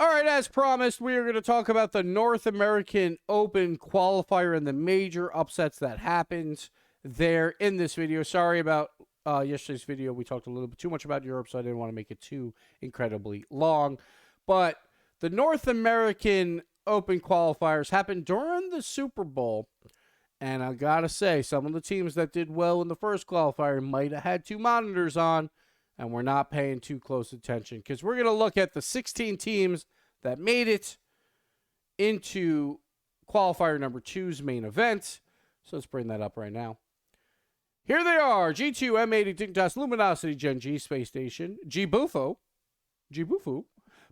All right, as promised, we are going to talk about the North American Open qualifier and the major upsets that happened there in this video. Sorry about yesterday's video. We talked a little bit too much about Europe, so I didn't want to make it too incredibly long. But the North American Open qualifiers happened during the Super Bowl. And I got to say, some of the teams that did well in the first qualifier might have had two monitors on, and we're not paying too close attention because we're going to look at the 16 teams that made it into qualifier number 2's main event. So let's bring that up right now. Here they are: G2, M80, Dignitas, Luminosity, Gen.g, Space Station, Gibufu,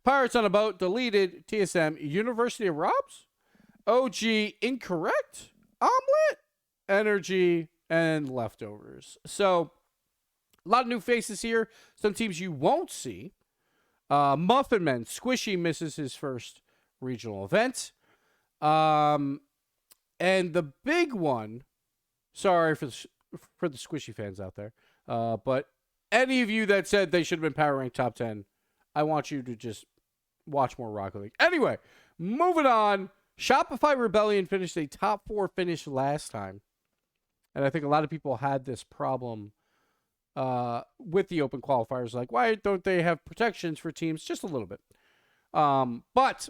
Pirates on a Boat, Deleted, TSM, University of Robs, OG, Incorrect, Omelet, Energy, and Leftovers. So a lot of new faces here. Some teams you won't see. Muffin Man, Squishy misses his first regional event. And the big one, sorry for the Squishy fans out there, but any of you that said they should have been power ranked top 10, I want you to just watch more Rocket League. Anyway, moving on. Shopify Rebellion finished a top 4 finish last time. And I think a lot of people had this problem with the open qualifiers. Like, why don't they have protections for teams? Just a little bit. But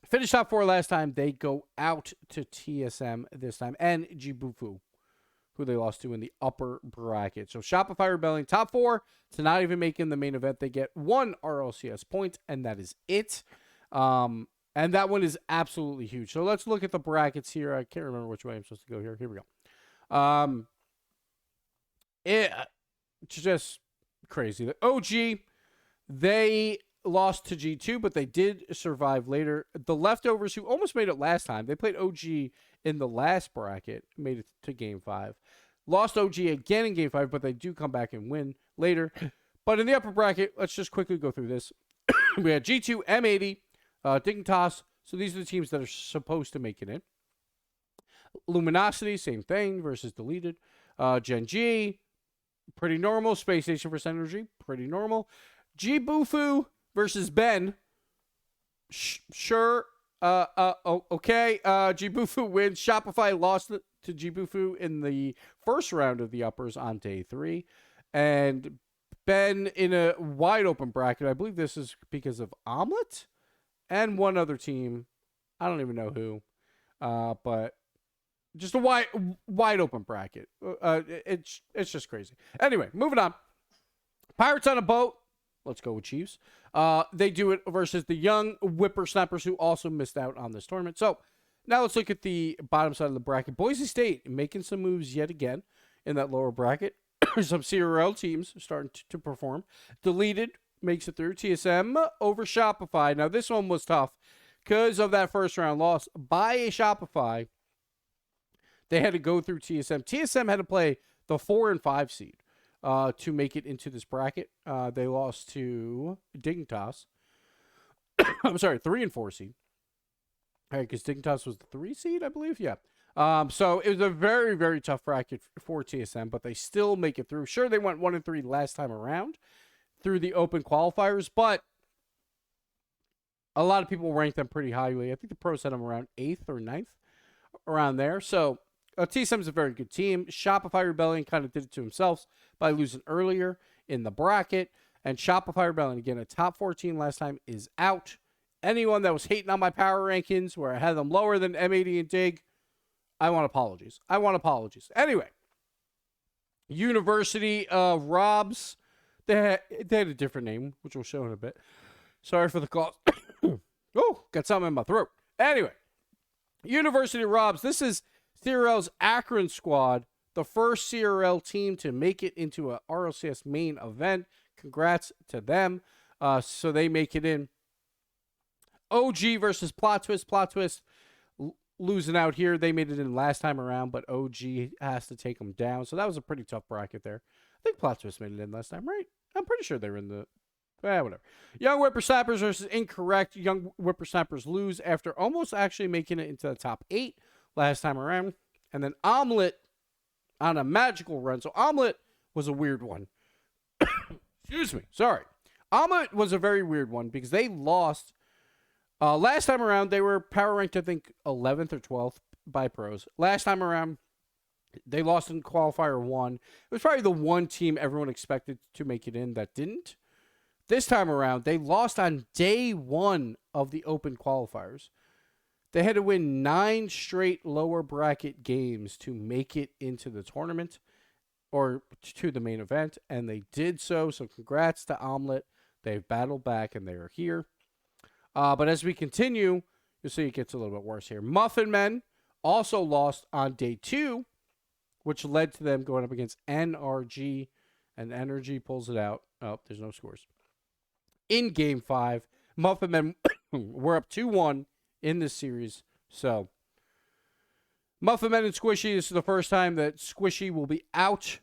finished top 4 last time. They go out to TSM this time. And Gibufu, who they lost to in the upper bracket. So Shopify Rebellion, top 4 to not even making the main event. They get 1 RLCS point, and that is it. And that one is absolutely huge. So let's look at the brackets here. I can't remember which way I'm supposed to go here. Here we go. It's just crazy. The OG, they lost to G2, but they did survive later. The Leftovers, who almost made it last time, they played OG in the last bracket, made it to Game 5. Lost OG again in Game 5, but they do come back and win later. But in the upper bracket, let's just quickly go through this. We had G2, M80, Dignitas. So these are the teams that are supposed to make it in. Luminosity, same thing, versus Deleted. Gen.g, pretty normal. Space Station versus Energy, pretty normal. Gibufu versus Ben. Sure. Okay. Gibufu wins. Shopify lost to Gibufu in the first round of the uppers on day 3. And Ben in a wide open bracket. I believe this is because of Omelet and one other team. I don't even know who. But just a wide open bracket. It's just crazy. Anyway, moving on. Pirates on a Boat. Let's go with Chiefs. They do it versus the young whippersnappers who also missed out on this tournament. So now let's look at the bottom side of the bracket. Boise State making some moves yet again in that lower bracket. Some CRL teams starting to perform. Deleted makes it through. TSM over Shopify. Now this one was tough because of that first round loss by a Shopify. They had to go through TSM. TSM had to play the 4 and 5 seed to make it into this bracket. They lost to Dignitas. I'm sorry, 3 and 4 seed. All right, because Dignitas was the 3 seed, I believe. Yeah. So it was a very, very tough bracket for TSM, but they still make it through. Sure, they went 1 and 3 last time around through the open qualifiers, but a lot of people ranked them pretty highly. I think the pros had them around 8th or 9th, around there. So TSM is a very good team. Shopify Rebellion kind of did it to themselves by losing earlier in the bracket. And Shopify Rebellion, again, a top 14 last time, is out. Anyone that was hating on my power rankings where I had them lower than M80 and Dig, I want apologies. Anyway, University of Robs, they had a different name, which we'll show in a bit. Sorry for the call. Oh, got something in my throat. Anyway, University of Robs, this is CRL's Akron squad, the first CRL team to make it into a RLCS main event. Congrats to them. So they make it in. OG versus Plot Twist. Plot Twist losing out here. They made it in last time around, but OG has to take them down. So that was a pretty tough bracket there. I think Plot Twist made it in last time, right? I'm pretty sure they were in the... whatever. Young Whippersnappers versus Incorrect. Young Whippersnappers lose after almost actually making it into the top 8 last time around. And then Omelet on a magical run. So Omelet was a weird one. Excuse me. Sorry. Omelet was a very weird one because they lost Last time around, they were power ranked, I think, 11th or 12th by pros. Last time around, they lost in qualifier 1. It was probably the one team everyone expected to make it in that didn't. This time around, they lost on day 1 of the open qualifiers. They had to win 9 straight lower bracket games to make it into the tournament or to the main event, and they did so. So congrats to Omelette. They've battled back, and they are here. But as we continue, you'll see it gets a little bit worse here. Muffin Men also lost on day 2, which led to them going up against NRG, and Energy pulls it out. Oh, there's no scores. In Game 5, Muffin Men were up 2-1 in this series. So, Muffin Men and Squishy, this is the first time that Squishy will be out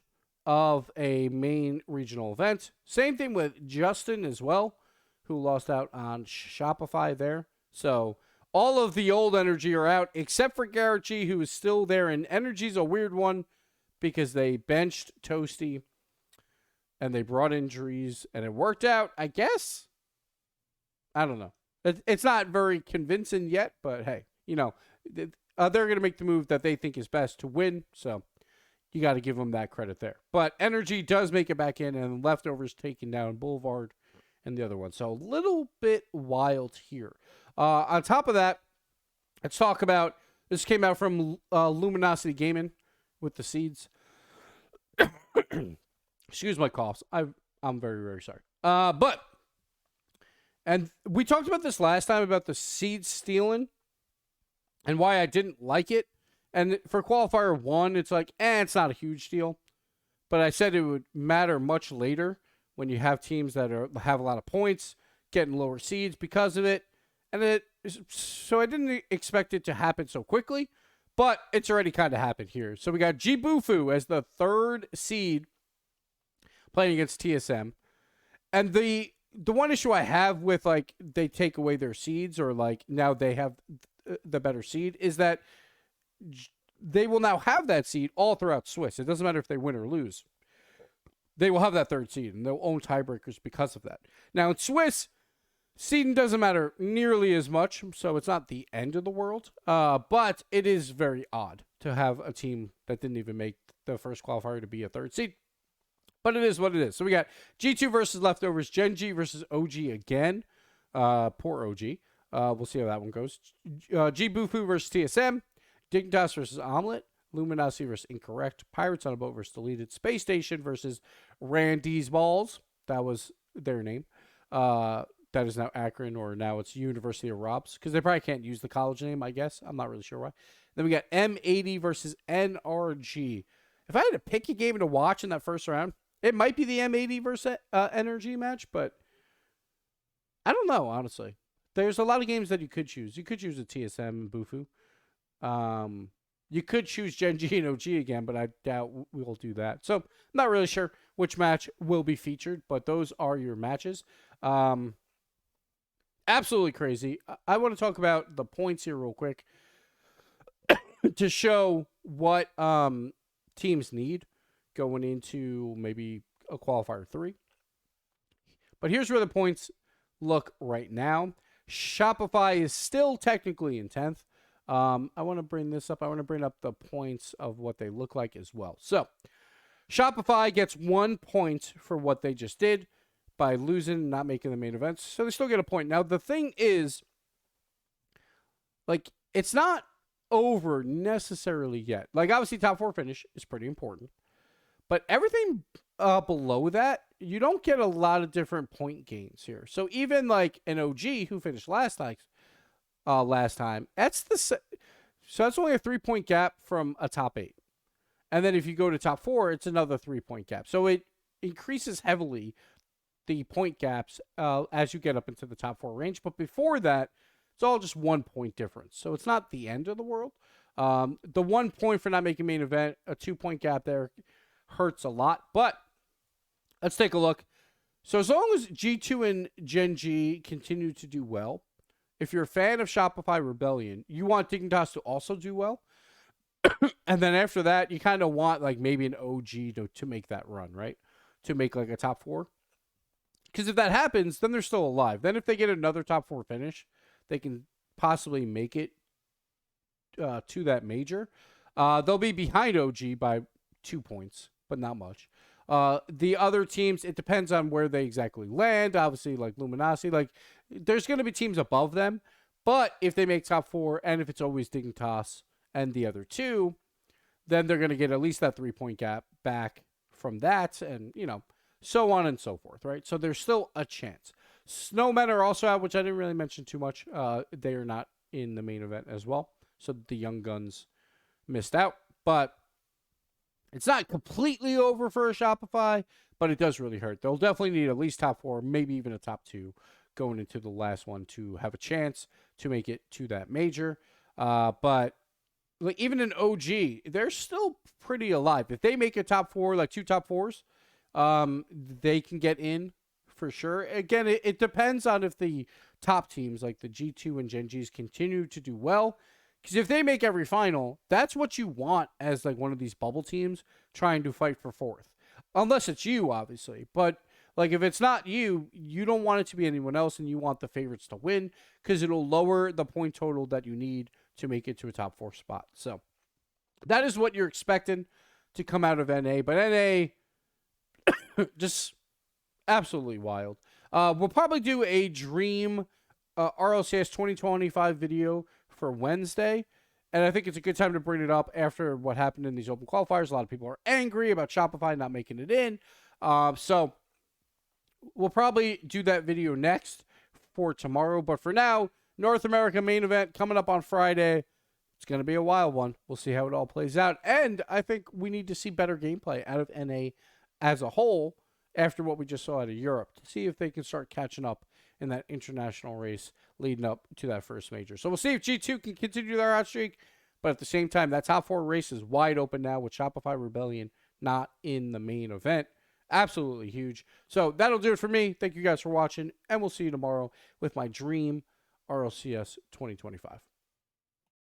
of a main regional event. Same thing with Jstn as well, who lost out on Shopify there. So, all of the old Energy are out, except for Garrett G, who is still there. And Energy's a weird one because they benched Toasty and they brought injuries, and it worked out, I guess. I don't know. It's not very convincing yet, but hey, they're going to make the move that they think is best to win. So you got to give them that credit there. But Energy does make it back in, and Leftovers taking down Boulevard and the other one. So a little bit wild here. On top of that, let's talk about, this came out from Luminosity Gaming with the seeds. Excuse my coughs. I'm very, very sorry. And we talked about this last time about the seed stealing and why I didn't like it. And for qualifier 1, it's like, it's not a huge deal. But I said it would matter much later when you have teams that have a lot of points, getting lower seeds because of it. And so I didn't expect it to happen so quickly, but it's already kind of happened here. So we got Jibufu as the 3rd seed playing against TSM. And the one issue I have with, like, they take away their seeds, or like now they have the better seed, is that they will now have that seed all throughout Swiss. It doesn't matter if they win or lose. They will have that 3rd seed, and they'll own tiebreakers because of that. Now in Swiss, seeding doesn't matter nearly as much, so it's not the end of the world. But it is very odd to have a team that didn't even make the first qualifier to be a 3rd seed. But it is what it is. So we got G2 versus Leftovers, Gen.g versus OG again. Poor OG. We'll see how that one goes. Jibufu versus TSM, Dignitas versus Omelette, Luminosity versus Incorrect, Pirates on a Boat versus Deleted, Space Station versus Randy's Balls. That was their name. That is now Akron, or now it's University of Robs, because they probably can't use the college name, I guess. I'm not really sure why. Then we got M80 versus NRG. If I had to pick a game to watch in that first round, it might be the M80 versus Energy match, but I don't know, honestly. There's a lot of games that you could choose. You could choose a TSM and Bufu. You could choose Gen.g and OG again, but I doubt we'll do that. So I'm not really sure which match will be featured, but those are your matches. Absolutely crazy. I want to talk about the points here real quick to show what teams need going into maybe a qualifier 3. But here's where the points look right now. Shopify is still technically in 10th. I want to bring this up. I want to bring up the points of what they look like as well. So Shopify gets 1 point for what they just did by losing and not making the main events. So they still get a point. Now, the thing is, like, it's not over necessarily yet. Like, obviously, top 4 finish is pretty important. But everything below that, you don't get a lot of different point gains here. So even like an OG who finished last time, so that's only a 3-point gap from a top 8. And then if you go to top 4, it's another 3-point gap. So it increases heavily the point gaps as you get up into the top 4 range. But before that, it's all just 1 point difference. So it's not the end of the world. The 1 point for not making main event, a 2-point gap there hurts a lot. But let's take a look. So as long as G2 and Gen.g continue to do well, if you're a fan of Shopify Rebellion, you want Dignitas to also do well. And then after that, you kind of want like maybe an OG to make that run, right? To make like a top 4. Because if that happens, then they're still alive. Then if they get another top 4 finish, they can possibly make it to that major. They'll be behind OG by 2 points, but not much. The other teams, it depends on where they exactly land. Obviously, like Luminosity, like there's going to be teams above them. But if they make top 4, and if it's always Dignitas and the other two, then they're going to get at least that 3-point gap back from that, and so on and so forth, right? So there's still a chance. Snowmen are also out, which I didn't really mention too much. They are not in the main event as well, so the Young Guns missed out. But it's not completely over for a Shopify, but it does really hurt. They'll definitely need at least top 4, maybe even a top 2 going into the last one to have a chance to make it to that major. But like even in OG, they're still pretty alive. If they make a top 4, like 2 top 4s, they can get in for sure. Again, it depends on if the top teams like the G2 and Gen Gs continue to do well. Because if they make every final, that's what you want as like one of these bubble teams trying to fight for 4th. Unless it's you, obviously. But like if it's not you, you don't want it to be anyone else, and you want the favorites to win because it'll lower the point total that you need to make it to a top 4 spot. So that is what you're expecting to come out of NA. But NA, just absolutely wild. We'll probably do a Dream RLCS 2025 video for Wednesday. And I think it's a good time to bring it up after what happened in these open qualifiers. A lot of people are angry about Shopify not making it in. So we'll probably do that video next for tomorrow. But for now, North America main event coming up on Friday. It's going to be a wild one. We'll see how it all plays out. And I think we need to see better gameplay out of NA as a whole after what we just saw out of Europe to see if they can start catching up in that international race leading up to that first major. So we'll see if G2 can continue their hot streak. But at the same time, that top 4 race is wide open now with Shopify Rebellion not in the main event. Absolutely huge. So that'll do it for me. Thank you guys for watching, and we'll see you tomorrow with my Dream RLCS 2025.